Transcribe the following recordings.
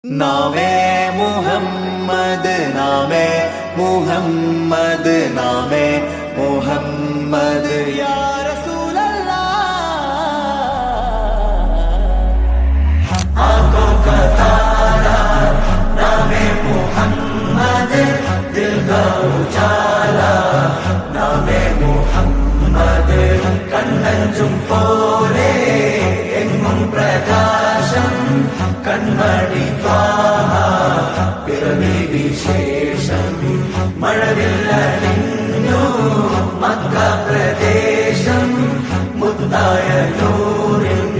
नामे मुहम्मद नामे मुहम्मद नामे मुहम्मद या रसूल अल्लाह। आंखों का तारा नामे मुहम्मद, दिल का उजाला नामे मुहम्मद, कण्णंजुम पोले एंगुम प्रकाशम कण्मणि പിറവി വിശേഷം മഴവില്ലണിഞ്ഞു മക്ക പ്രദേശം, മുത്തായ നൂറിൻ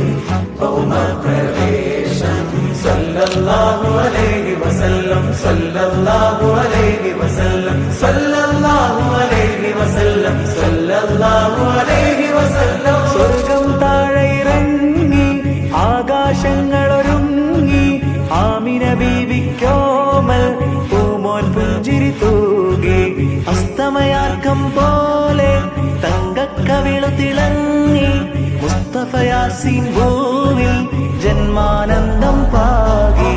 ഭൗമപ്രവേശം. സല്ലല്ലാഹു അലൈഹി വസല്ലം സല്ലല്ലാഹു അലൈഹി വസല്ലം സല്ലല്ലാഹു അലൈഹി വസല്ലം സല്ലല്ലാഹു അലൈഹി വസല്ലം. സ്വർഗം താഴെ ഇറങ്ങി ആകാശങ്ങളൊരുങ്ങി, ആമിന ബീവിക്കോമൽ പൂമോൻ പുഞ്ചിരി തൂകി, അസ്തമയാർക്കം പോലെ തങ്കക്കവിളു തിളങ്ങി, മുസ്തഫ യാസീൻ ഭൂവിൽ ജന്മാനന്ദം പാകി.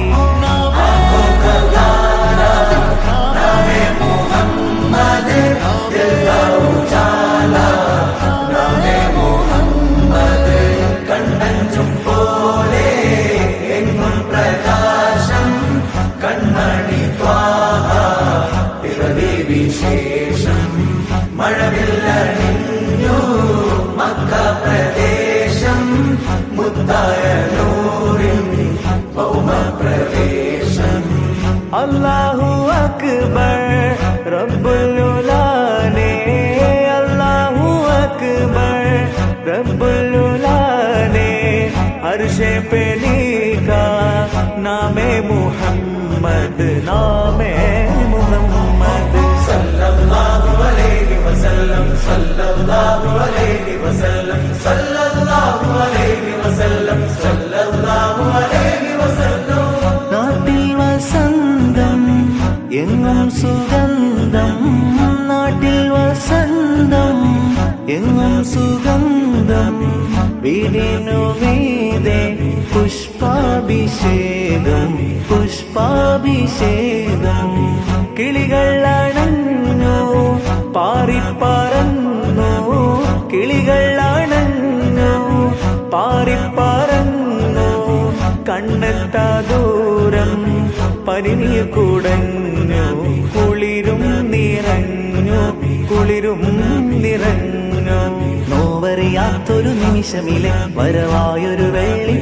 വിശേഷം മഴവില്ലണിഞ്ഞു മക്ക പ്രദേശം, മുത്തായ നൂറിൻ ഭൗമപ്രവേശം. അല്ലാഹു അക്ബർ റബ്ബുൽ ഉലാനെ, അല്ലാഹു അക്ബർ റബ്ബുൽ ഉലാനെ, അർശേ पे लिखा नामे मुहम्मद नामे मुहम्मद. सल्लल्लाहु अलैहि वसल्लम सल्लल्लाहु अलैहि वसल्लम सल्लल्लाहु अलैहि वसल्लम सल्लल्लाहु अलैहि वसल्लम. നാട്ടിൽ വസന്തം എങ്ങും സുഗന്ധം, നാട്ടിൽ വസന്തം എങ്ങും സുഗന്ധം, വീടിനു മീതെ പുഷ്പാഭിഷേകം പുഷ്പാഭിഷേകം. കിളികൾ അണഞ്ഞു പാറിപ്പറന്നു, കിളികൾ അണഞ്ഞു പാറിപ്പറന്നു, കണ്ണെത്താ ദൂരം പനിനീർ കുടഞ്ഞു, കുളിരും നിറഞ്ഞു കുളിരും നിറഞ്ഞു. നോവറിയാത്തൊരു നിമിഷമിലെ വരവായൊരു വെള്ളി